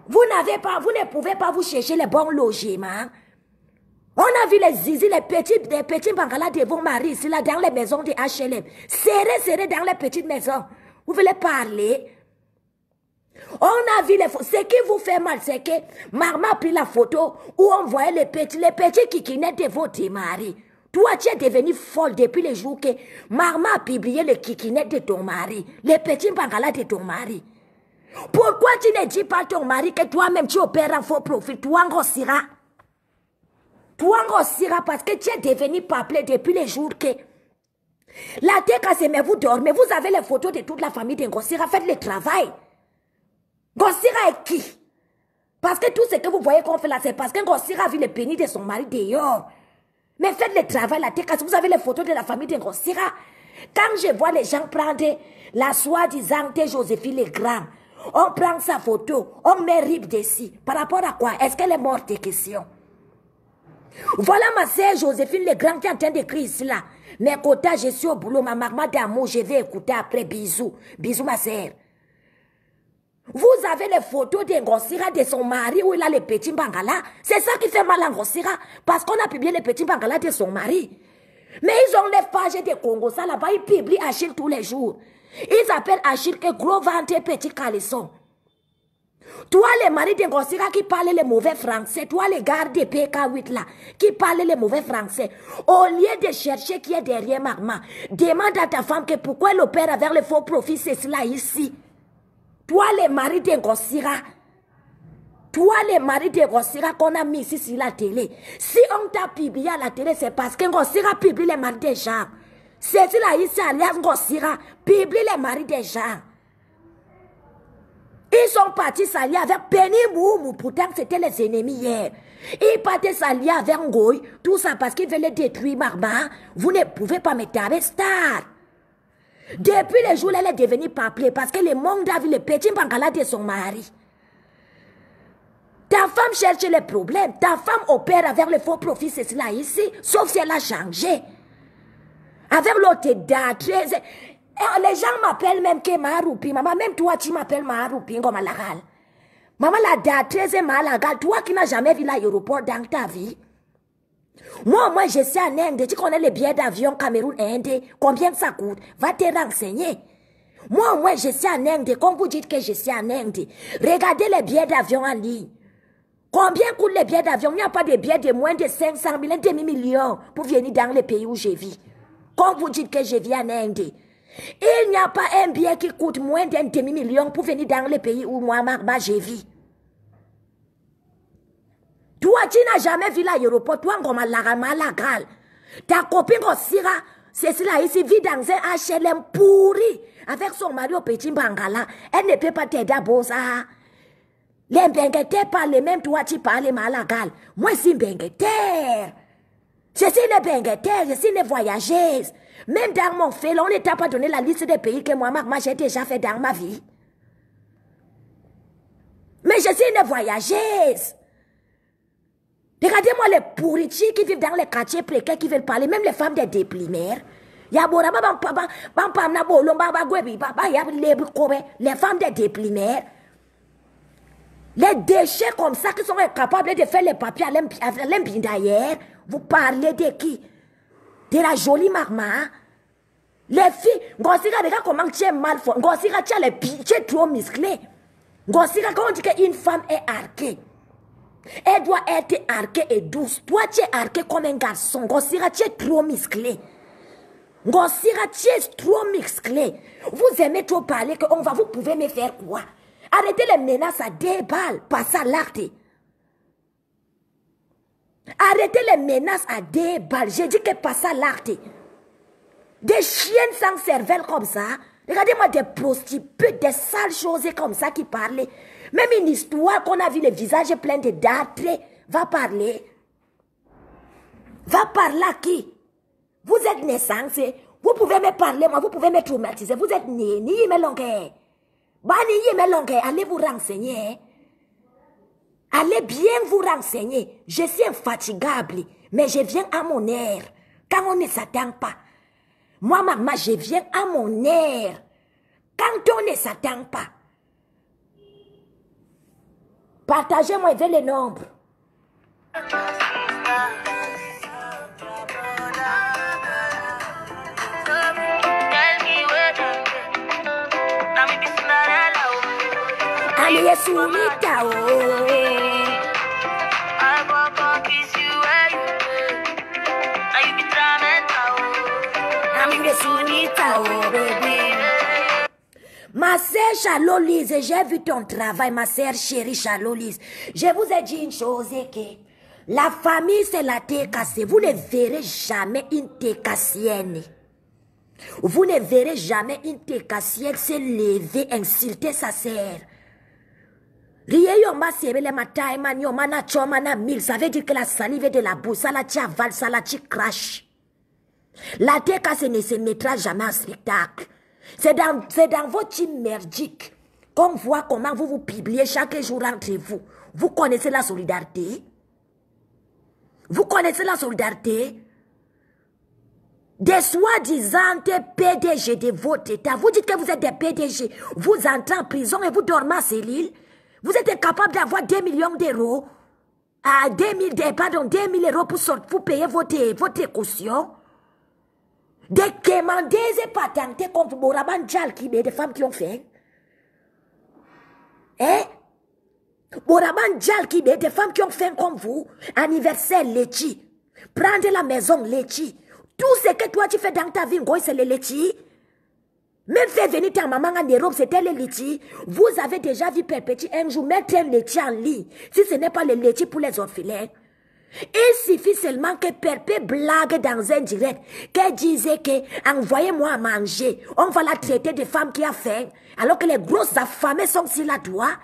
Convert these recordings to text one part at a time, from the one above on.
Vous ne pouvez pas vous chercher les bons logements. On a vu les zizi, les petits bangalas de vos maris ici, là, dans les maisons de HLM. Serrés dans les petites maisons. Vous voulez parler? On a vu les photos. Ce qui vous fait mal, c'est que maman a pris la photo où on voyait les petits kikinettes de votre mari. Toi, tu es devenue folle depuis le jour que maman a publié les kikinettes de ton mari, les petits bangalas de ton mari. Pourquoi tu ne dis pas à ton mari que toi-même tu opères en faux profil? Toi, grossiras. Toi, grossiras parce que tu es devenu paplé depuis le jour que la tête cassée, mais vous dormez. Vous avez les photos de toute la famille de Ngossira. Faites le travail. Ngossira est qui? Parce que tout ce que vous voyez qu'on fait là, c'est parce que Ngossira a vu le pénis de son mari dehors. Mais faites le travail, la tête cassée. Vous avez les photos de la famille de Ngossira. Quand je vois les gens prendre la soi-disant de Joséphine Legrand, on prend sa photo, on met rip dessus. Par rapport à quoi? Est-ce qu'elle est morte des questions? Voilà ma sœur Joséphine Legrand qui est en train d'écrire ici là. Mais côté, je suis au boulot, ma maman d'amour, je vais écouter après. Bisous. Bisous ma sœur. Vous avez les photos de Ngossira, de son mari, où il a les petits bangalas. C'est ça qui fait mal à Ngossira. Parce qu'on a publié les petits bangalas de son mari. Mais ils ont les pages de Congo, ça là-bas, ils publient Achille tous les jours. Ils appellent Achille que gros ventre petit caleçon. Toi, les maris de Ngossira qui parlent les mauvais français, toi, les gardes de PK8 là, qui parlent les mauvais français, au lieu de chercher qui est derrière maman, demande à ta femme que pourquoi elle opère avec les faux profits, c'est cela ici. Toi, les maris de Ngossira, toi, les maris de Ngossira qu'on a mis ici sur la télé, si on t'a publié à la télé, c'est parce que Ngossira publie les maris des gens. C'est cela ici, alias Ngossira, publie les maris des gens. Ils sont partis s'allier avec Penny Moumou, pourtant c'était les ennemis hier. Ils partaient s'allier avec Ngoy, tout ça parce qu'ils veulent détruire Marma. Vous ne pouvez pas me taper star. Depuis le jour où elle est devenue paplée, parce que le monde a vu le petit bangala de son mari. Ta femme cherche les problèmes, ta femme opère avec le faux profit, c'est cela ici, sauf si elle a changé. Avec l'autre date, les gens m'appellent même que Maharoupi. Maman, même toi, tu m'appelles Maharoupi, comme Malagal. Maman, la date 13 Malagal, toi qui n'as jamais vu l'aéroport dans ta vie. Moi, je suis en Inde. Tu connais les billets d'avion Cameroun-Inde. Combien ça coûte? Va te renseigner. Moi, je suis en Inde. Comme vous dites que je suis en Inde, regardez les billets d'avion en ligne. Combien coûtent les billets d'avion? Il n'y a pas de billets de moins de 500 000, un demi-million pour venir dans les pays où je vis. Comme vous dites que je vis en Inde. Il n'y a pas un billet qui coûte moins d'un demi-million pour venir dans les pays où moi, je vis. Toi, tu n'as jamais vu l'aéroport, toi, comme Malagal. Ta copine Ngossira, c'est cela ici, vit dans un HLM pourri, avec son mari au petit Bangala. Elle ne peut pas t'aider à Bosa. Les bengueteurs parlent, même toi, tu parles Malagal. Moi, je suis une bengueteur. Je suis une bengueteur, je suis une voyageuse. Même dans mon fait, on ne t'a pas donné la liste des pays que moi, j'ai déjà fait dans ma vie. Mais je suis une voyageuse. Regardez-moi les pourritis qui vivent dans les quartiers précaires qui veulent parler, même les femmes des déprimaires. Les femmes des déprimaires. Les déchets comme ça qui sont incapables de faire les papiers à l'embindaillère. Vous parlez de qui? De la jolie maman. Les filles, Ngossira, regarde comment tu es mal fait. Ngossira, tu es trop musclé. Ngossira, quand on dit qu'une femme est arquée, elle doit être arquée et douce. Toi, tu es arqué comme un garçon. Ngossira, tu es trop musclé. Ngossira, tu es trop musclé. Vous aimez trop parler que vous pouvez me faire quoi? Arrêtez les menaces à 2 balles, pas ça l'acte. Arrêtez les menaces à 2 balles. J'ai dit que pas ça l'acte. Des chiennes sans cervelle comme ça. Regardez-moi des prostituées, des sales choses comme ça qui parlent. Même une histoire qu'on a vu le visage plein de dartres. Va parler. Va parler à qui? Vous êtes naissance. Vous pouvez me parler, moi, vous pouvez me traumatiser. Vous êtes né, ni me longueur. Allez vous renseigner. Allez bien vous renseigner. Je suis infatigable, mais je viens à mon air. Quand on ne s'attend pas. Moi, maman, je viens à mon air. Quand on ne s'attend pas. Partagez-moi avec les nombres. Allez, Soulita, ma sœur Charlolise, j'ai vu ton travail, ma sœur chérie Charlolise. Je vous ai dit une chose, que la famille c'est la TKC. Vous ne verrez jamais une TKCienne. Vous ne verrez jamais une TKCienne se lever, insulter sa sœur. Rien ma serré le matin, mana chomana mille. Ça veut dire que la salive est de la bouche, ça la tia val, ça la tia crash. La TKC ne se mettra jamais en spectacle. C'est dans votre team merdique qu'on voit comment vous vous publiez chaque jour entre vous. Vous connaissez la solidarité? Vous connaissez la solidarité? Des soi-disant PDG de votre état. Vous dites que vous êtes des PDG. Vous entrez en prison et vous dormez en cellule. Vous êtes incapable d'avoir 2 millions d'euros. 2 000 euros pour payer votre caution. Des quémandaises et patentées comme Boraban Djalkibé, des femmes qui ont fait. Hein? Boraban Djalkibé, des femmes qui ont fait comme vous. Anniversaire Lechi. Prendre la maison Lechi. Tout ce que toi tu fais dans ta vie, c'est le Lechi. Même faire venir ta maman en Europe, c'était le Lechi. Vous avez déjà vu Perpétuer un jour mettre un Lechi en ligne. Si ce n'est pas le Lechi pour les orphelins. Il suffit seulement que Perpé blague dans un direct, qu'elle disait que envoyez-moi à manger, on va la traiter de femme qui a faim, alors que les grosses affamées sont sur la doigt.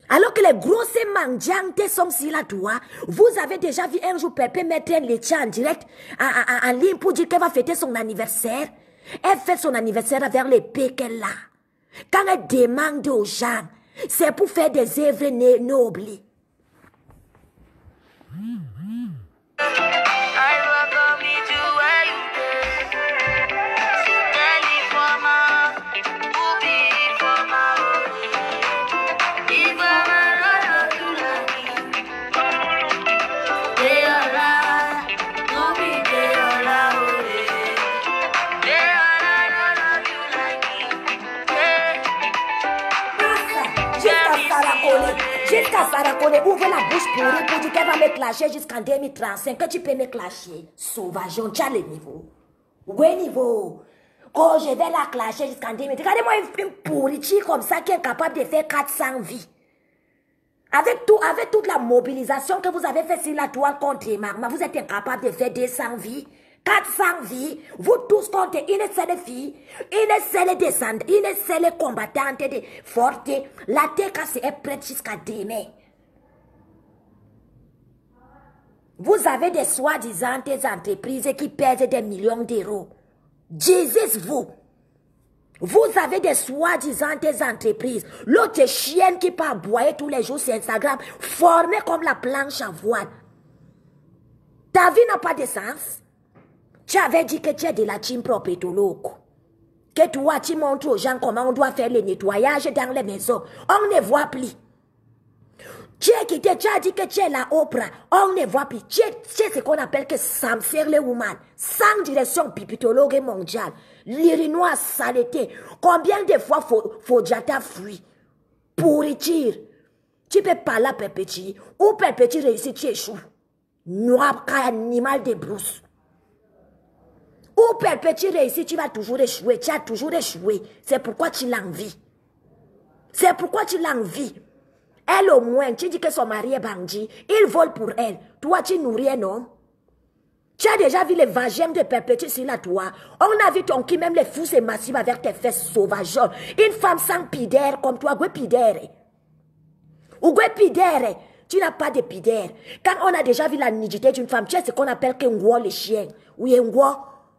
Alors que les grosses mendiantes sont sur la doigt. Vous avez déjà vu un jour Perpé mettre un laitier en direct, en ligne pour dire qu'elle va fêter son anniversaire. Elle fait son anniversaire avec les paix qu'elle a. Quand elle demande aux gens, c'est pour faire des œuvres nobles. Jusqu'à Sarakone, ouvre la bouche pour dire qu'elle va me clasher jusqu'en 2035. Que tu peux me clasher. Sauvageon, tu as le niveau. Ouais, niveau. Quand je vais la clasher jusqu'en 2035. Regardez-moi une pourriture comme ça qui est capable de faire 400 vies. Avec toute la mobilisation que vous avez fait sur la toile contre Marma, vous êtes incapable de faire 200 vies. 400 vies, vous tous contre une seule fille, une seule descendante, une seule combattante de forte. La TKC est prête jusqu'à demain. Vous avez des soi-disant entreprises qui pèsent des millions d'euros. Jésus, vous avez des soi-disant entreprises. L'autre chienne qui peut aboyer tous les jours sur Instagram, formée comme la planche à voile. Ta vie n'a pas de sens. Tu avais dit que tu es de la team propétologue. Que toi, tu montres aux gens comment on doit faire le nettoyage dans les maisons. On ne voit plus. Tu as dit que tu es la Oprah. On ne voit plus. Tu es ce qu'on appelle que Samser le woman. Sans direction pipitologue mondiale. L'irinois saleté. Combien de fois faut Jata fuir? Pourriture. Tu peux pas la perpétuer. Ou perpétuer réussir, tu échoues. Noir animal de brousse. Ou perpétuer réussir, tu vas toujours échouer. Tu as toujours échoué. C'est pourquoi tu l'envies. C'est pourquoi tu l'envies. Elle au moins, tu dis que son mari est bandit. Il vole pour elle. Toi, tu nourris un homme. Tu as déjà vu les vagins de perpétuer sur la toile. On a vu ton qui même les fous et massifs avec tes fesses sauvages. Une femme sans pidère comme toi, gwe pidère. Ou gwe pidère. Tu n'as pas de pidère. Quand on a déjà vu la nudité d'une femme, tu es ce qu'on appelle que ngwo le chien. Oui, ngwo.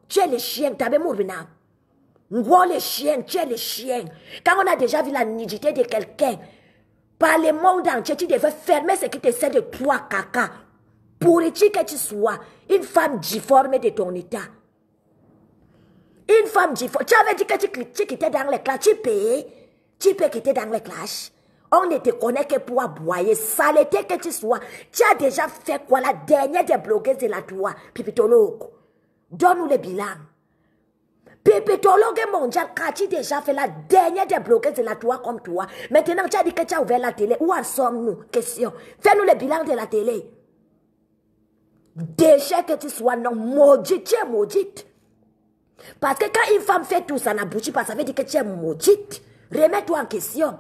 Tu es le chien, tu as mourvena. Ngwo le chien, tu es le chien. Quand on a déjà vu la nudité de quelqu'un, par le monde entier, tu devais fermer ce qui te sert de toi, caca. Pourrais-tu que tu sois une femme difforme de ton état? Une femme difforme. Tu avais dit que tu quittais dans les classes. Tu peux quitter dans les classes. On ne te connaît que pour aboyer. Saleté que tu sois. Tu as déjà fait quoi? La dernière des blogueuses de la toi. Pipitologue. Donne-nous le bilan. Pipitologue mondial, qu'as-tu déjà fait la dernière des blogueuses de la toi comme toi? Maintenant, tu as dit que tu as ouvert la télé. Où en sommes-nous? Question. Fais-nous le bilan de la télé. Déchet que tu sois, non, maudite, tu es maudite. Parce que quand une femme fait tout ça n'aboutit pas, ça veut dire que tu es maudite. Remets-toi en question.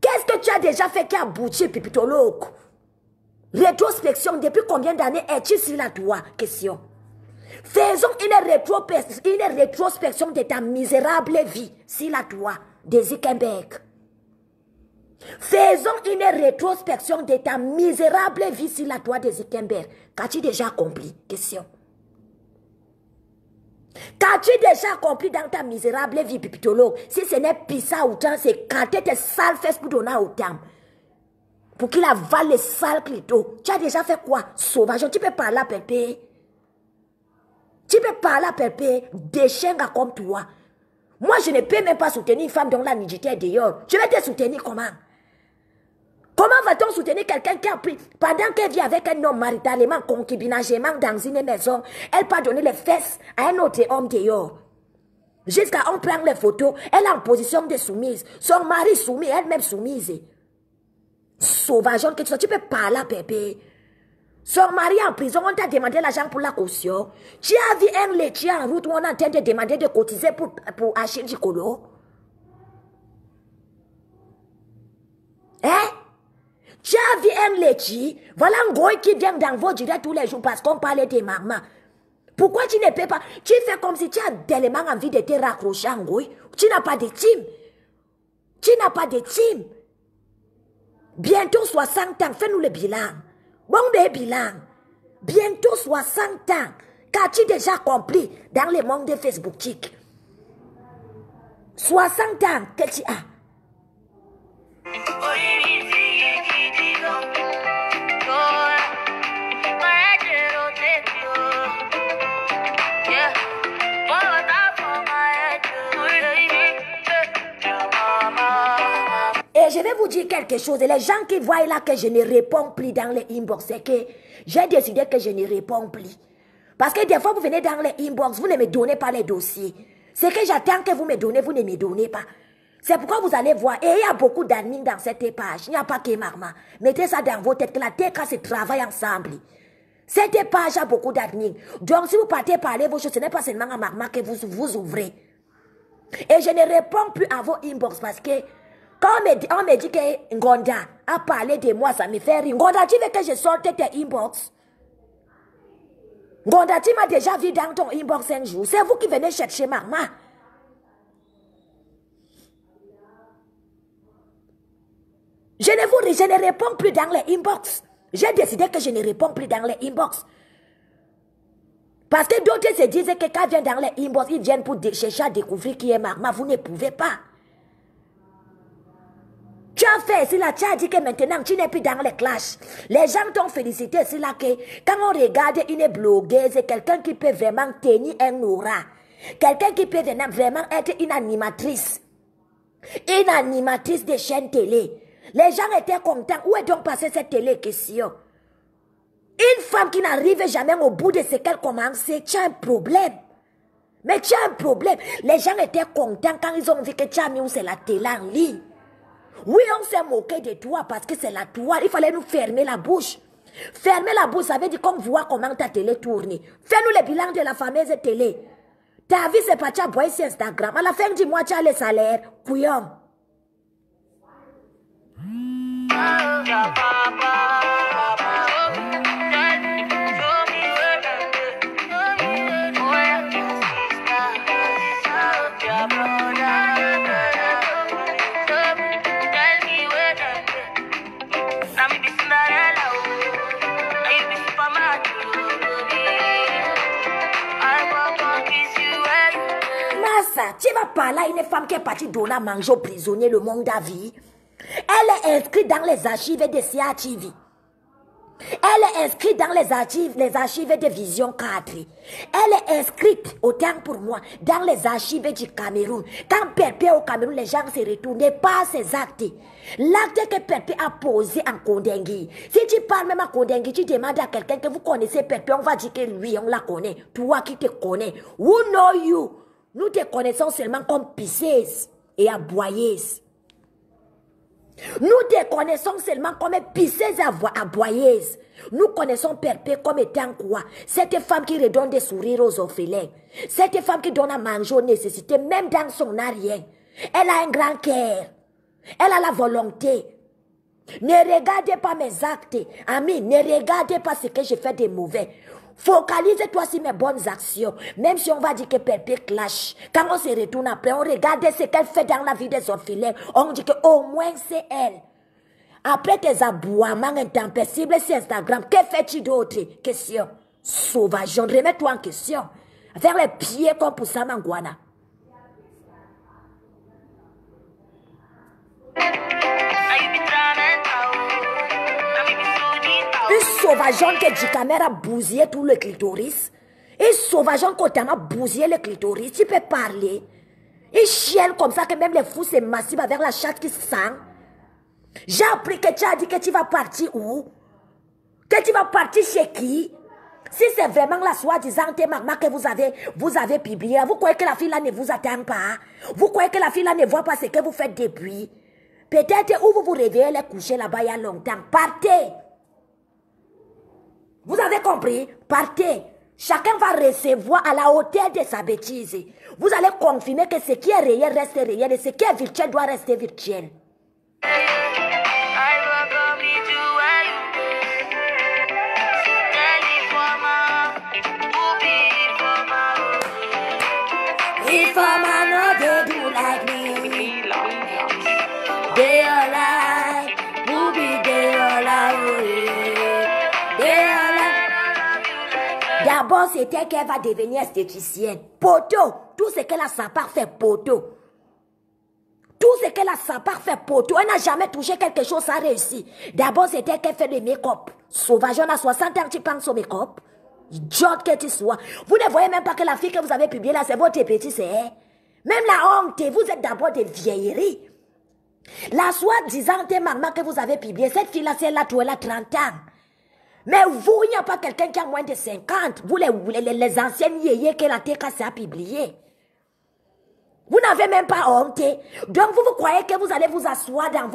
Qu'est-ce que tu as déjà fait qui a abouti, pipitologue? Rétrospection, depuis combien d'années es-tu sur la toi? Question. Faisons une rétrospection de ta misérable vie sur la toi de Zuckerberg. Faisons une rétrospection de ta misérable vie sur la toi de Zuckerberg. Qu'as-tu déjà accompli? Question. Qu'as-tu déjà accompli dans ta misérable vie, pipitologue? Si ce n'est pissa autant, c'est canter tes sales fesses pour donner autant. Pour qu'il avale les sales clitos. Tu as déjà fait quoi? Sauvage. Tu peux parler à Pépé. Tu peux parler à Pépé. Des chiens comme toi. Moi, je ne peux même pas soutenir une femme dont la nudité est dehors. Je vais te soutenir comment? Comment va-t-on soutenir quelqu'un qui a pris, pendant qu'elle vit avec un homme maritalement, concubinagement dans une maison, elle peut donner les fesses à un autre homme dehors. Jusqu'à on prend les photos, elle est en position de soumise. Son mari soumis, elle-même soumise. Sauvage, que tu peux parler à Pépé. Son mari en prison, on t'a demandé l'argent pour la caution. Tu as vu un laitier en route où on est en train de demander de cotiser pour acheter du colo. Hein? Tu as vu un laitier, voilà un gros qui vient dans vos directs tous les jours parce qu'on parlait de maman. Pourquoi tu ne peux pas? Tu fais comme si tu as tellement envie de te raccrocher en gros. Tu n'as pas de team. Tu n'as pas de team. Bientôt 60 ans, fais-nous le bilan. Bon, le bilan. Bientôt 60 ans. Qu'as-tu déjà accompli dans le monde de Facebook? 60 ans, que tu as? Et je vais vous dire quelque chose. Les gens qui voient là que je ne réponds plus dans les inbox, c'est que j'ai décidé que je ne réponds plus. Parce que des fois, vous venez dans les inbox, vous ne me donnez pas les dossiers. Ce que j'attends que vous me donnez, vous ne me donnez pas. C'est pourquoi vous allez voir. Et il y a beaucoup d'admins dans cette page. Il n'y a pas que Marma. Mettez ça dans vos têtes, que la TK se travaille ensemble. Cette page a beaucoup d'admins. Donc, si vous partez parler vos choses, ce n'est pas seulement à Marma que vous ouvrez. Et je ne réponds plus à vos inbox parce que quand on me dit que Ngonda a parlé de moi, ça me fait rire. Ngonda, tu veux que je sorte tes inbox? Ngonda, tu m'as déjà vu dans ton inbox un jour. C'est vous qui venez chercher Marma. Je ne réponds plus dans les inbox. J'ai décidé que je ne réponds plus dans les inbox. Parce que d'autres se disent que quand ils viennent dans les inbox, ils viennent pour chercher à découvrir qui est Marma. Vous ne pouvez pas. Tu as fait cela, tu as dit que maintenant tu n'es plus dans les clashs. Les gens t'ont félicité, c'est là que quand on regarde une blogueuse, quelqu'un qui peut vraiment tenir un aura, quelqu'un qui peut vraiment être une animatrice de chaîne télé. Les gens étaient contents. Où est donc passée cette télé question? Une femme qui n'arrive jamais au bout de ce qu'elle commence, tu as un problème. Mais tu as un problème. Les gens étaient contents quand ils ont vu que tu as mis où c'est la télé en ligne. Oui, on s'est moqué de toi parce que c'est la toile. Il fallait nous fermer la bouche. Fermer la bouche, ça veut dire qu'on voit comment ta télé tourne. Fais-nous le bilan de la fameuse télé. Ta vie, c'est pas tu as boire sur Instagram. À la fin du mois, tu as le salaire. Couillon. Tu vas parler à une femme qui est partie donner à manger aux prisonniers le monde à vie. Elle est inscrite dans les archives de CATV. Elle est inscrite dans les archives de Vision 4. Elle est inscrite, autant pour moi, dans les archives du Cameroun. Quand Perpé au Cameroun, les gens se retournent pas ces actes. L'acte que Perpé a posé en Kondengui. Si tu parles même à Kondengui, tu demandes à quelqu'un que vous connaissez Perpé, on va dire que lui, on la connaît. Toi qui te connais. Who know you? Nous te connaissons seulement comme pisseuse et aboyeuse. Nous te connaissons seulement comme pisseuse et aboyeuse. Nous connaissons Perpé comme étant quoi? Cette femme qui redonne des sourires aux orphelins. Cette femme qui donne à manger aux nécessités, même dans son arrière. Elle a un grand cœur. Elle a la volonté. Ne regardez pas mes actes. Amis, ne regardez pas ce que je fais de mauvais. Focalise-toi sur mes bonnes actions. Même si on va dire que Perpé clash. Quand on se retourne après, on regarde ce qu'elle fait dans la vie des orphelins. On dit qu'au moins c'est elle. Après tes aboiements intempestibles sur Instagram, que fais-tu d'autre? Question. Sauvage, remets-toi en question. Vers les pieds comme pour Samangwana. Une sauvageonne que Djikamère a bousillé tout le clitoris. Une sauvageonne que a bousillé le clitoris. Tu peux parler. Une chienne comme ça que même les fous se massivent avec la chatte qui sent. J'ai appris que tu as dit que tu vas partir où? Que tu vas partir chez qui? Si c'est vraiment la soi-disant magma que vous avez publié, vous croyez que la fille là ne vous attend pas? Vous croyez que la fille là ne voit pas ce que vous faites depuis? Peut-être où vous vous réveillez, elle est couchée là-bas il y a longtemps. Partez! Vous avez compris? Partez! Chacun va recevoir à la hauteur de sa bêtise. Vous allez confirmer que ce qui est réel reste réel et ce qui est virtuel doit rester virtuel. If a man no they do like me, they are like, booby, they are like, they are like. D'abord, c'était qu'elle va devenir esthéticienne. Poteau, tout ce qu'elle a sa part fait poteau. Tout ce qu'elle a sa part fait poteau. Elle n'a jamais touché quelque chose, ça a réussi. D'abord, c'était qu'elle fait le make-up. Sauvage, on a 60 ans, tu penses au make-up. Idiot que tu sois. Vous ne voyez même pas que la fille que vous avez publiée là, c'est votre petit, c'est elle. Même la honte, vous êtes d'abord des vieilleries. La soi-disant maman que vous avez publiée, cette fille-là, c'est là, elle a 30 ans. Mais vous, il n'y a pas quelqu'un qui a moins de 50. Vous, les anciennes yéyés que la TKC a publié. Vous n'avez même pas honte. Donc, vous croyez que vous allez vous asseoir dans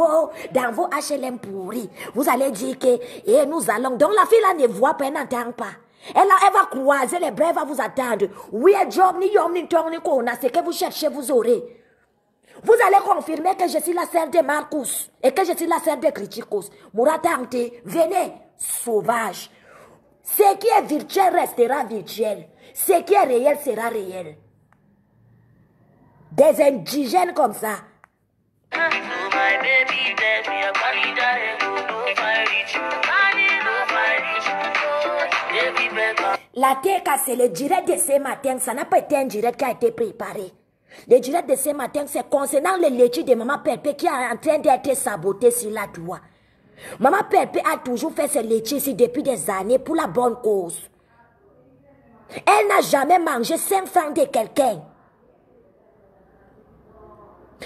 vos HLM pourris. Vous allez dire que nous allons. Donc, la fille là ne voit pas, elle n'entend pas. Elle va croiser les bras, elle va vous attendre. Oui, job, ni yom, ni tong, ni kona, ce que vous cherchez, vous aurez. Vous allez confirmer que je suis la sœur de Marcus et que je suis la sœur de Criticus. Mouratante, venez, sauvage. Ce qui est virtuel restera virtuel. Ce qui est réel sera réel. Des indigènes comme ça. La TK, c'est le direct de ce matin. Ça n'a pas été un direct qui a été préparé. Le direct de ce matin, c'est concernant le laitier de Maman Perpé qui est en train d'être saboté sur la toit. Maman Perpé a toujours fait ce laitier ici depuis des années pour la bonne cause. Elle n'a jamais mangé 5 francs de quelqu'un.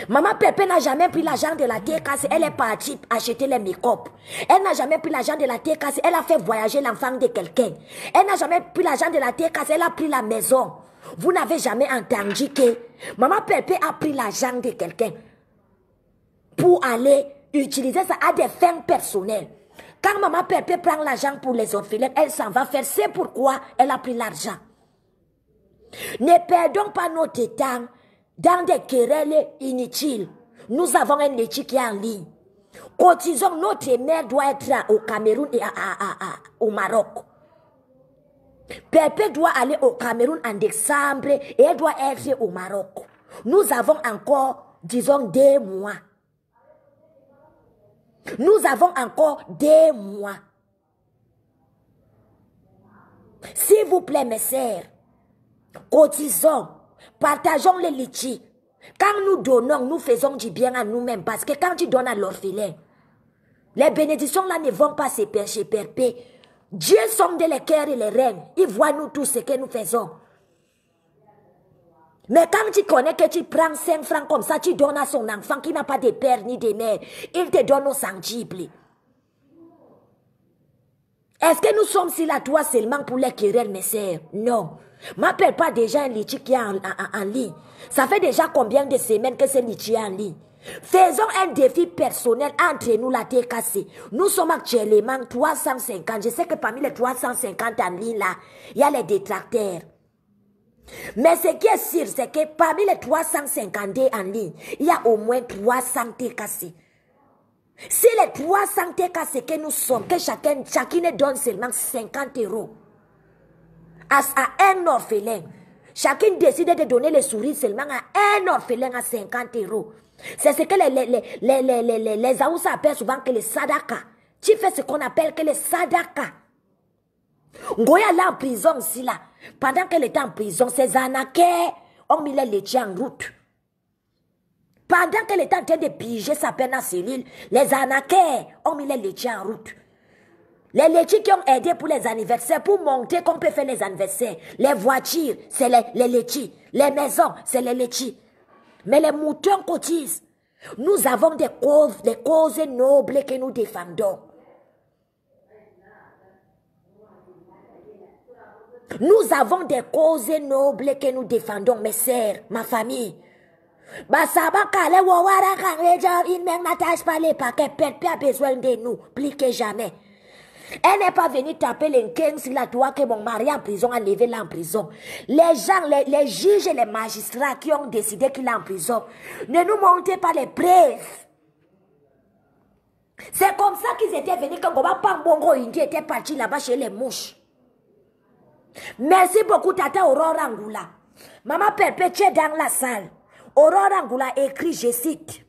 Maman Perpé n'a jamais pris l'argent de la TKC, elle est partie acheter les make-up. Elle n'a jamais pris l'argent de la TKC, elle a fait voyager l'enfant de quelqu'un. Elle n'a jamais pris l'argent de la TKC, elle a pris la maison. Vous n'avez jamais entendu que Maman Perpé a pris l'argent de quelqu'un pour aller utiliser ça à des fins personnelles. Quand Maman Perpé prend l'argent pour les orphelins, elle s'en va faire. C'est pourquoi elle a pris l'argent. Ne perdons pas notre temps dans des querelles inutiles. Nous avons un éthique qui est en ligne. Cotisons, notre mère doit être au Cameroun et au Maroc. Perpé doit aller au Cameroun en décembre et elle doit être au Maroc. Nous avons encore, disons, 2 mois. Nous avons encore 2 mois. S'il vous plaît, mes sœurs, cotisons. Partageons les litchis. Quand nous donnons, nous faisons du bien à nous-mêmes. Parce que quand tu donnes à l'orphelin, Les bénédictions là ne vont pas se perpétuer. Dieu sonde les cœurs et les reins. Il voit nous tous ce que nous faisons. Mais quand tu connais que tu prends 5 francs comme ça, tu donnes à son enfant qui n'a pas de père ni de mère, il te donne au sensible. Est-ce que nous sommes si là, toi seulement pour les querelles, mes sœurs? Non. M'appelle pas déjà un litchi qui est en ligne. Ça fait déjà combien de semaines que ce litchi est en ligne? Faisons un défi personnel entre nous, la tête cassée. Nous sommes actuellement 350. Je sais que parmi les 350 en ligne là, il y a les détracteurs. Mais ce qui est sûr, c'est que parmi les 350 en ligne, il y a au moins 300 têtes cassées. Si les 300 têtes cassées que nous sommes, que chacune donne seulement 50 € à un orphelin, chacune décide de donner les souris seulement à un orphelin à 50 €. C'est ce que les Aoussa appellent souvent que les sadaka. Tu fais ce qu'on appelle que les sadaka. Ngoya là en prison aussi là. Pendant qu'elle était en prison, ses anakés ont mis les laitiers en route. Pendant qu'elle était en train de piger sa peine à cellule, les anakés ont mis les laitiers en route. Les laitiers qui ont aidé pour les anniversaires, pour monter qu'on peut faire les anniversaires. Les voitures, c'est les laitiers. Les maisons, c'est les laitiers. Mais les moutons cotisent. Nous avons des causes nobles que nous défendons. Nous avons des causes nobles que nous défendons, mes sœurs, ma famille. Il n'attache pas les paquets, Père a besoin de nous, plus que jamais. Elle n'est pas venue taper les 15 la toi que mon mari en prison a levé là en prison. Les gens, les juges et les magistrats qui ont décidé qu'il est en prison, ne nous montrez pas les preuves. C'est comme ça qu'ils étaient venus quand Goba Pambongo Indi était parti là-bas chez les mouches. Merci beaucoup, Tata Aurore Angoula. Maman Perpétuée dans la salle. Aurore Angoula écrit, je cite.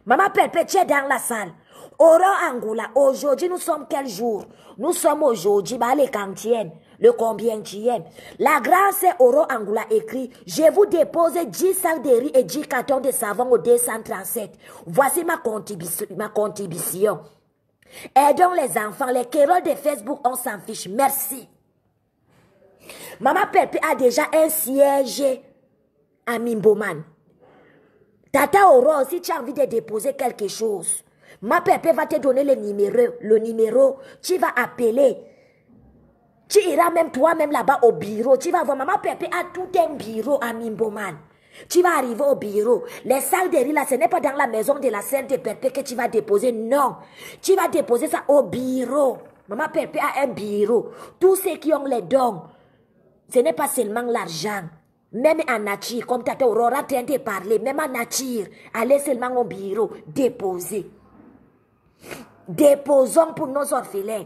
Maman Perpétuée dans la salle. Aurore Angoula, aujourd'hui nous sommes quel jour? Nous sommes aujourd'hui, les quantièmes, le combientième. La grâce Aurore Angoula écrit, je vous dépose 10 sacs de riz et 10 cartons de savon au 237. Voici ma contribution. Aidons les enfants, les querelles de Facebook, on s'en fiche. Merci. Maman Pépé a déjà un siège à Mimboman. Tata Aurore, si tu as envie de déposer quelque chose, ma Pépé va te donner le numéro, tu vas appeler. Tu iras même toi-même là-bas au bureau. Tu vas voir, Maman Pépé a tout un bureau à Mimboman. Tu vas arriver au bureau. Les sacs de riz là, ce n'est pas dans la maison de la Sainte Pépé que tu vas déposer. Non. Tu vas déposer ça au bureau. Maman Pépé a un bureau. Tous ceux qui ont les dons, ce n'est pas seulement l'argent. Même en nature, comme Tata Aurore a train de parler, même en nature, allez seulement au bureau, déposer. Déposons pour nos orphelins.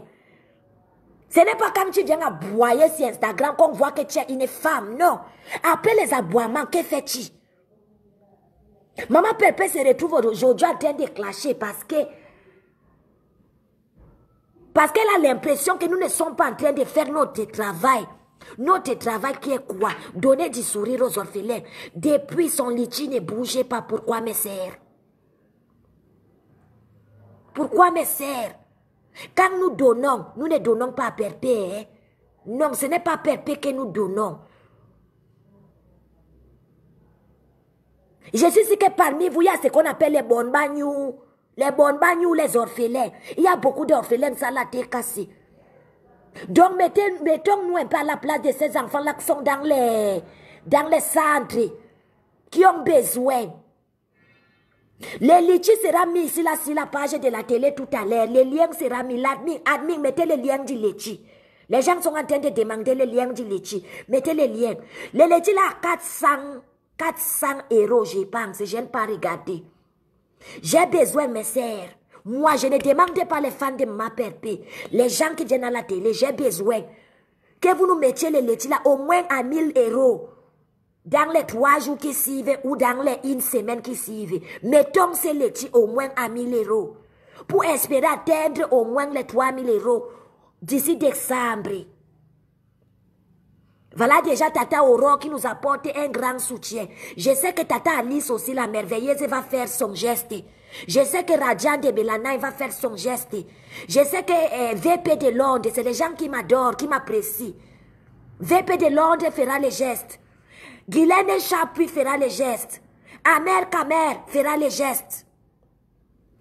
Ce n'est pas quand tu viens aboyer sur Instagram qu'on voit que tu es une femme, non. Après les aboiements, que fais-tu? Maman Pépé se retrouve aujourd'hui en train de clasher parce qu'elle a l'impression que nous ne sommes pas en train de faire notre travail. Notre travail qui est quoi? Donner du sourire aux orphelins. Depuis son litchi ne bougeait pas. Pourquoi mes sœurs? Pourquoi mes sœurs? Quand nous donnons, nous ne donnons pas à Pépé. Hein? Non, ce n'est pas Pépé que nous donnons. Je suis sûr que parmi vous, il y a ce qu'on appelle les bonnes bagnou. Les bonnes bagnou, les orphelins. Il y a beaucoup d'orphelins, ça l'a été cassé. Donc, mettons-nous un peu à la place de ces enfants-là qui sont dans les centres, qui ont besoin. Les litchis sera mis ici, là, sur la page de la télé tout à l'heure. Les liens sera mis là. Admin, mettez les liens du litchi. Les gens sont en train de demander les liens du litchi. Mettez les liens. Les litchis là, 400 €, je pense. Je n'ai pas regardé. J'ai besoin, mes sœurs. Moi, je ne demande pas les fans de ma Pépé. Les gens qui viennent à la télé, j'ai besoin que vous nous mettiez les laitiers là au moins à 1000 € dans les 3 jours qui suivent ou dans les 1 semaine qui suivent. Mettons ces laitiers au moins à 1000 € pour espérer atteindre au moins les 3000 € d'ici décembre. Voilà déjà Tata Aurore qui nous apporte un grand soutien. Je sais que Tata Alice aussi, la merveilleuse, va faire son geste. Je sais que Radiant de Belana, il va faire son geste. Je sais que VP de Londres, c'est les gens qui m'adorent, qui m'apprécient. VP de Londres fera les gestes. Guylaine Chapuis fera les gestes. Amer Kamer fera les gestes.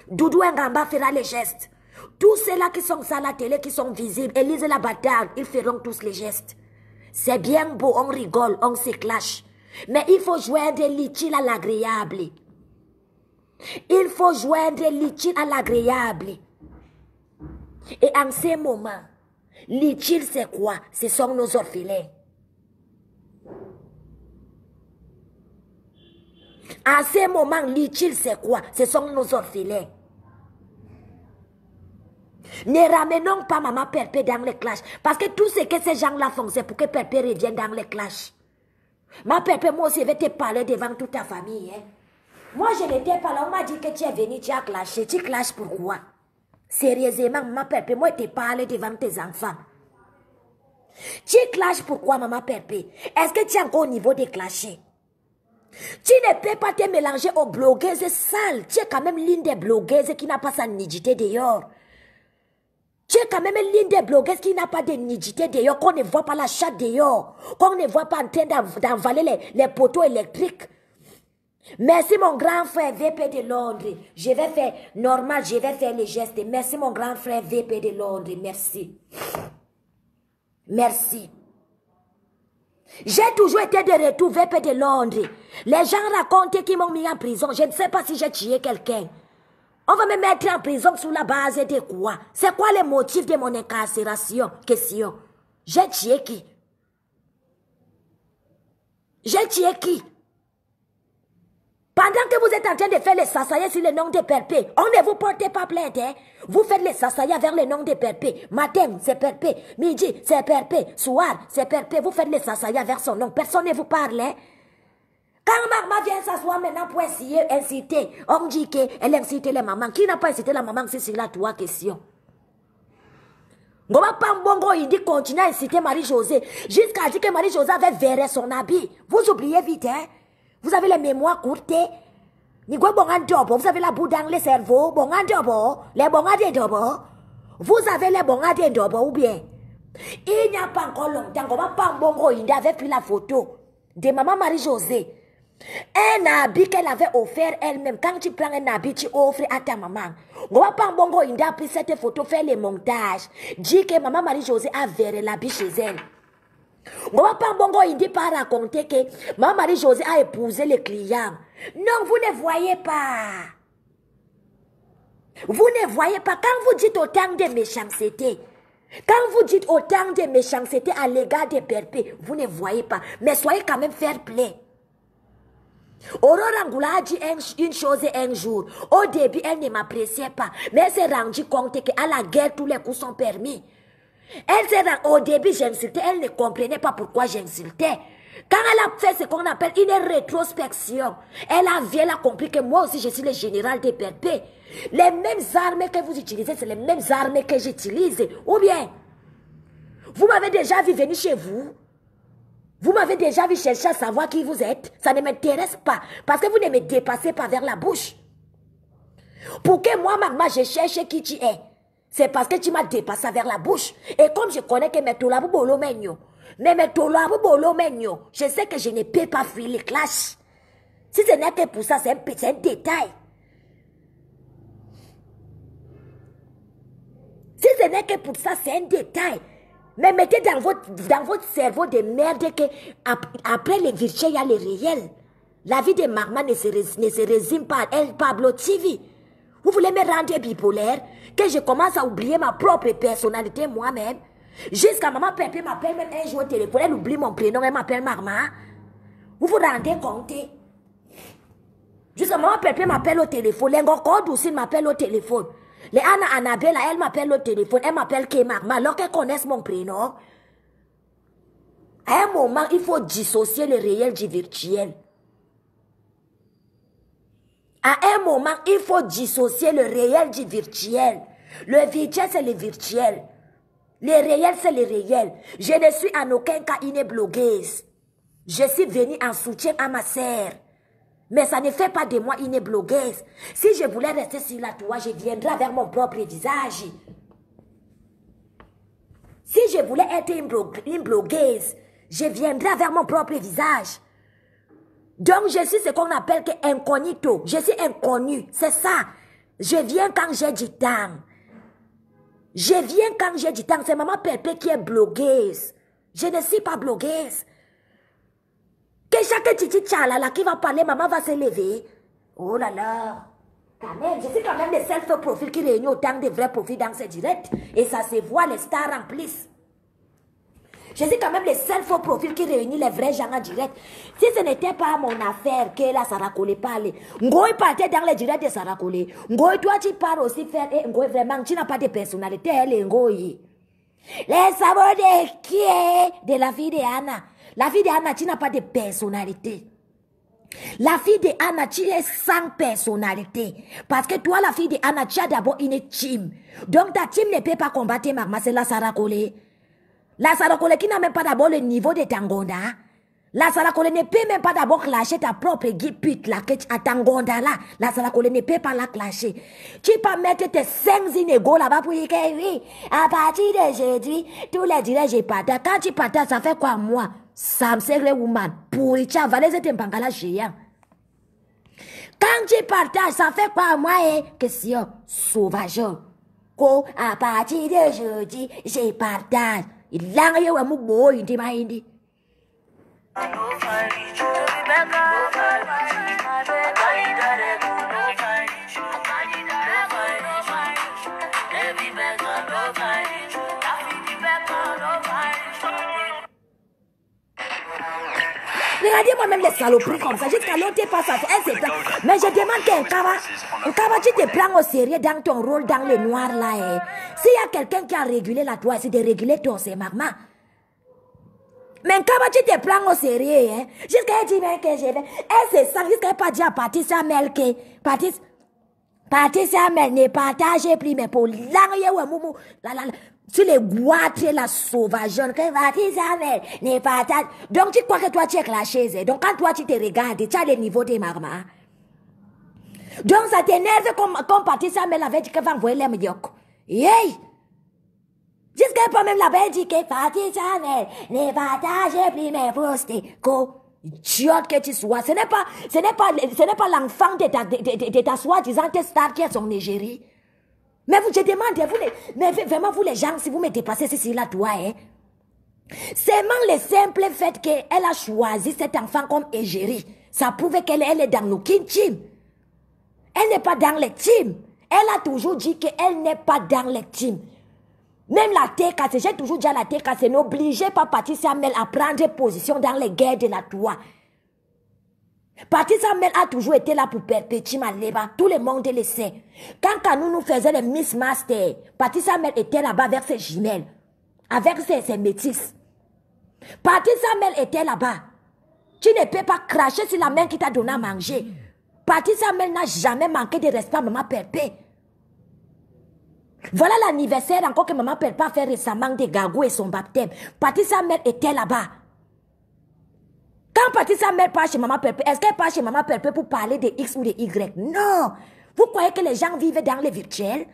Doudou Ngamba fera les gestes. Tous ceux-là qui sont à la télé, qui sont visibles, Élise la bataille, ils feront tous les gestes. C'est bien beau, on rigole, on se clash. Mais il faut joindre l'utile à l'agréable. Il faut joindre l'utile à l'agréable. Et en ce moment, l'utile c'est quoi? Ce sont nos orphelins. En ce moment, l'utile c'est quoi? Ce sont nos orphelins. Ne ramenons pas Maman Perpé dans les clashs. Parce que tout ce que ces gens-là font, c'est pour que Perpé revienne dans les clashs. Ma Perpé, moi aussi, je vais te parler devant toute ta famille. Hein. Moi, je n'étais pas là. On m'a dit que tu es venu, tu as clashé. Tu clashes pourquoi? Sérieusement, Maman Perpé, moi, je te parle devant tes enfants. Tu clashes pourquoi, Maman Perpé? Est-ce que tu es encore au niveau de clasher? Tu ne peux pas te mélanger aux blogueuses sales. Tu es quand même l'une des blogueuses qui n'a pas sa nudité dehors. Tu es quand même l'une des blogueuses qui n'a pas de nudité dehors, qu'on ne voit pas la chatte dehors, qu'on ne voit pas en train d'envaler les poteaux électriques. Merci mon grand frère VP de Londres. Je vais faire normal, je vais faire les gestes. Merci mon grand frère VP de Londres. Merci. Merci. J'ai toujours été de retour VP de Londres. Les gens racontent qu'ils m'ont mis en prison. Je ne sais pas si j'ai tué quelqu'un. On va me mettre en prison sous la base de quoi? C'est quoi les motifs de mon incarcération? Question. J'ai tué qui? J'ai tué qui? Pendant que vous êtes en train de faire les sassaïas sur le nom de Perpé, on ne vous porte pas plainte, hein? Vous faites les sassaïas vers le nom de Perpé. Matin, c'est Perpé. Midi, c'est Perpé. Soir, c'est Perpé. Vous faites les sassaïas vers son nom. Personne ne vous parle, hein? Quand maman vient s'asseoir maintenant pour essayer inciter, on dit qu'elle incite les mamans. Qui n'a pas incité la maman? C'est sur la trois questions. Goma Pambongo, il dit continue à inciter Marie-Josée. Jusqu'à dire que Marie-Josée avait verré son habit. Vous oubliez vite, hein? Vous avez les mémoires courtes. Vous avez la boue dans le cerveau. Les bonades dobo. Vous avez les bonades dobo ou bien? Il n'y a pas encore longtemps, Goma Pambongo, il avait pris la photo de maman Marie-Josée. Un habit qu'elle avait offert elle-même. Quand tu prends un habit, tu offres à ta maman. Pambongo, il a pris cette photo, fait le montage. Dit que maman Marie-Josée a verré l'habit chez elle. Pambongo, il dit pas raconter que maman Marie-Josée a épousé le client. Non, vous ne voyez pas. Vous ne voyez pas. Quand vous dites autant de méchanceté, quand vous dites autant de méchanceté à l'égard de Perpé, vous ne voyez pas. Mais soyez quand même fair play. Aurora Ngoula a dit une chose un jour. Au début, elle ne m'appréciait pas. Mais elle s'est rendue compte qu'à la guerre, tous les coups sont permis. Au début, j'insultais. Elle ne comprenait pas pourquoi j'insultais. Quand elle a fait ce qu'on appelle une rétrospection, elle a compris que moi aussi, je suis le général de Perpé. Les mêmes armes que vous utilisez, c'est les mêmes armes que j'utilise. Ou bien, vous m'avez déjà vu venir chez vous. Vous m'avez déjà vu chercher à savoir qui vous êtes. Ça ne m'intéresse pas. Parce que vous ne me dépassez pas vers la bouche. Pour que moi, maman, je cherche qui tu es. C'est parce que tu m'as dépassé vers la bouche. Et comme je connais que je sais que je ne peux pas fuir les clashs. Si ce n'est que pour ça, c'est un détail. Si ce n'est que pour ça, c'est un détail. Mais mettez dans votre cerveau de merde que après les virtuels, il y a le réel. La vie de maman ne se résume pas à elle, Pablo TV. Vous voulez me rendre bipolaire? Que je commence à oublier ma propre personnalité moi-même? Jusqu'à maman Perpé m'appelle même un jour au téléphone, elle oublie mon prénom, elle m'appelle maman. Vous vous rendez compte? Jusqu'à maman Perpé m'appelle au téléphone, l'engorcode aussi m'appelle au téléphone. Les Anna Annabelle, elle m'appelle au téléphone, elle m'appelle Kemarma, alors qu'elle connaisse mon prénom. À un moment, il faut dissocier le réel du virtuel. À un moment, il faut dissocier le réel du virtuel. Le virtuel, c'est le virtuel. Le réel, c'est le réel. Je ne suis en aucun cas une blogueuse. Je suis venue en soutien à ma sœur. Mais ça ne fait pas de moi une blogueuse. Si je voulais rester sur la toile, je viendrais avec mon propre visage. Si je voulais être une blogueuse, je viendrais avec mon propre visage. Donc, je suis ce qu'on appelle que incognito. Je suis inconnu. C'est ça. Je viens quand j'ai du temps. Je viens quand j'ai du temps. C'est maman Pépé qui est blogueuse. Je ne suis pas blogueuse. Que chaque titi tchalala qui va parler, maman va se lever. Oh là là. Quand même, je suis quand même le self-profil qui réunit autant de vrais profils dans ces directs. Et ça se voit, les stars remplissent. Je suis quand même le seul faux profil qui réunit les vrais gens en direct. Si ce n'était pas mon affaire que la Sarah Colé parlait, Ngoï partait dans les directs de Sarah Colé. Ngoï, toi tu pars aussi faire, et Ngoï vraiment, tu n'as pas de personnalité, elle est Ngoï. Les sabots de qui est de la fille de Anna. La fille de Anna, tu n'as pas de personnalité. La fille de Anna, tu es sans personnalité. Parce que toi, la fille de Anna, tu as d'abord une team. Donc ta team ne peut pas combattre Magma, c'est la Sarah Colé. La Sarah Colé qui n'a même pas d'abord le niveau de Tangonda. La Sarah Colé ne peut même pas d'abord clasher ta propre guipute là, à Tangonda là. La Sarah Colé ne peut pas la clasher. Tu peux mettre tes 5 inégaux là-bas pour dire que oui, à partir de jeudi, tous les dirais je partage. Quand tu partages, ça fait quoi moi? Ça me sert les woman. Pour y avaler cet impangala géant. Quand tu partages, ça fait quoi moi? Question sauvage. Ko à partir de jeudi, je partage. Il l'a eu un mot, il dit Mahindi. Regardez moi-même les saloperies comme ça, jusqu'à l'autre passe à faire un. Mais je demande qu'un Kaba, tu te prends au sérieux dans ton rôle dans le noir là. S'il y a quelqu'un qui a régulé la toi, c'est de réguler ton c'est Magma. Mais Kaba, tu te prends au sérieux, hein. Jusqu'à dire que je vais. Elle c'est ça, jusqu'à pas dire à Patricia Mel que Patricia Mel ne partage plus, mais pour l'envoyer ou moumou, tu les goitres la sauvage, que Patricia Mel ne partage. Donc tu crois que toi tu es clashé, donc quand toi tu te regardes, tu as le niveau de Magma. Donc ça t'énerve comme Patricia Mel avait dit qu'elle va envoyer les médiocres. Hey! Jusqu'à pas même la dit que Patricia Mel ne partage plus mes posts. Idiote que tu sois. Ce n'est pas l'enfant de ta soi-disant star qui est en Nigerie. Mais je demande, mais vraiment vous les gens, si vous me dépassez ceci là, toi, hein. Seulement le simple fait qu'elle a choisi cet enfant comme égérie, ça prouve qu'elle est dans nos team. Elle n'est pas dans les teams. Elle a toujours dit qu'elle n'est pas dans les teams. Même la TKC, j'ai toujours dit à la TKC, n'obligez pas Patricia Mel à prendre position dans les guerres de la Toua. Patricia Mel a toujours été là pour perpétuer Maleba. Tout le monde le sait. Quand nous faisions les Miss Master, Patricia Mel était là-bas avec ses jumelles, avec ses métis. Patricia Mel était là-bas. Tu ne peux pas cracher sur la main qui t'a donné à manger. Patricia Mel n'a jamais manqué de respect à Maman Pépé. Voilà l'anniversaire encore que Maman Pépé a fait récemment de Gagou et son baptême. Patricia Mel était là-bas. Quand Patricia Mel part chez Maman Pépé, est-ce qu'elle part chez Maman Pépé pour parler de X ou de Y? Non. Vous croyez que les gens vivent dans les virtuels?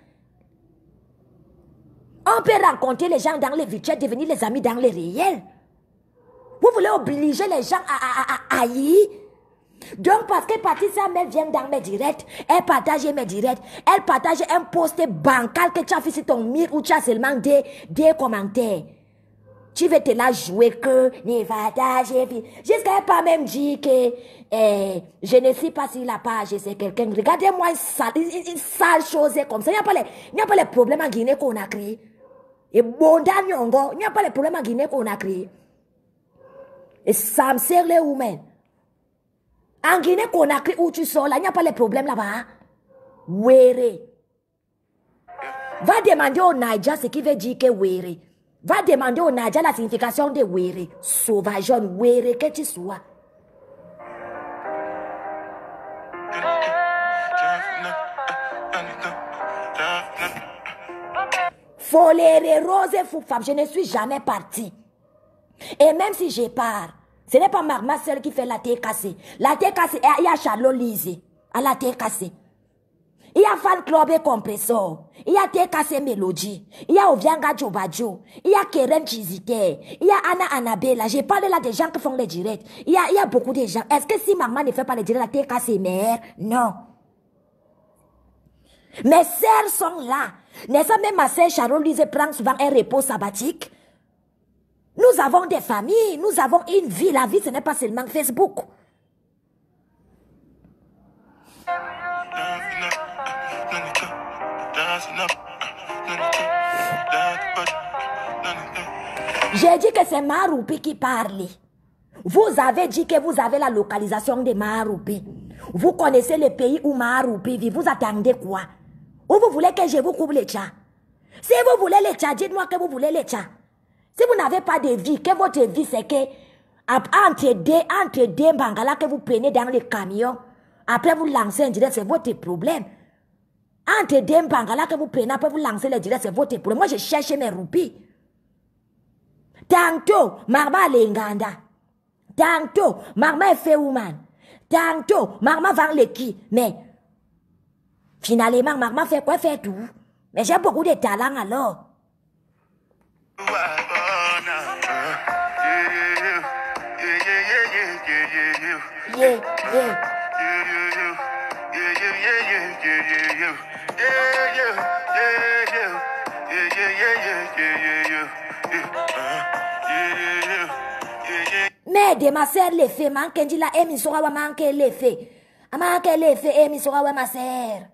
On peut rencontrer les gens dans les virtuels, devenir les amis dans les réels. Vous voulez obliger les gens à haïr? Donc, parce que Patricia Mel vient dans mes directs, elle partage mes directs, elle partage un post bancal que tu as fait sur ton mur où tu as seulement des commentaires. Tu veux te la jouer que, ne partage, jusqu'à elle pas même dire que je ne suis pas sur la page, c'est quelqu'un. Regardez-moi une sale chose comme ça. Il n'y a pas les problèmes en Guinée qu'on a créé. Et bon, il n'y a pas les problèmes en Guinée qu'on a créé. Et ça me sert les humains. En Guinée, qu'on a créé où tu sors là, il n'y a pas les problèmes là-bas. Wéré. Va demander au Naija ce qui veut dire que wéré. Va demander au Naija la signification de wéré. Sauvage, wéré que tu sois. Foléré, rose, fou femme, je ne suis jamais parti. Et même si je pars, Ce n'est pas ma seule qui fait la tête cassée. La tête cassée, il y a Charlotte Lise à la tête cassée. Il y a Fan Club et Compressor. Il y a tête cassée Mélodie. Il y a Ovianga Jobajo. Il y a Keren Chizite. Il y a Anna Annabella. J'ai parlé là des gens qui font les directs. Il y a beaucoup de gens. Est-ce que si maman ne fait pas les directs, la tête cassée mère? Non. Mes sœurs sont là. N'est-ce pas même ma sœur Charlotte Lise prend souvent un repos sabbatique? Nous avons des familles, nous avons une vie. La vie, ce n'est pas seulement Facebook. J'ai dit que c'est Maroupi qui parle. Vous avez dit que vous avez la localisation de Maroupi. Vous connaissez le pays où Maroupi vit. Vous attendez quoi? Ou vous voulez que je vous coupe les tchats? Si vous voulez les tchats, dites-moi que vous voulez les tchats. Si vous n'avez pas de vie, que votre vie c'est que entre deux bangala que vous prenez dans le camion, après vous lancez un direct, c'est votre problème. Entre deux bangala que vous prenez, après vous lancez le direct, c'est votre problème. Moi, je cherche mes roupies. Tantôt, Marma Lenganda. Tantôt, Marma est fait woman. Tantôt, Marma vend les qui. Mais, finalement, Marma fait quoi? Fait tout. Mais j'ai beaucoup de talent alors. Mais de ma sœur les fait, manque dit la émission va manquer les faits. A manqué les faits, émission va ma sœur.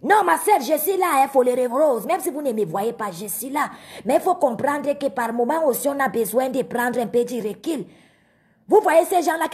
Non, ma sœur, je suis là, il faut les rose. Même si vous ne me voyez pas, je suis là. Mais il faut comprendre que par moment aussi, on a besoin de prendre un petit recul. Vous voyez ces gens-là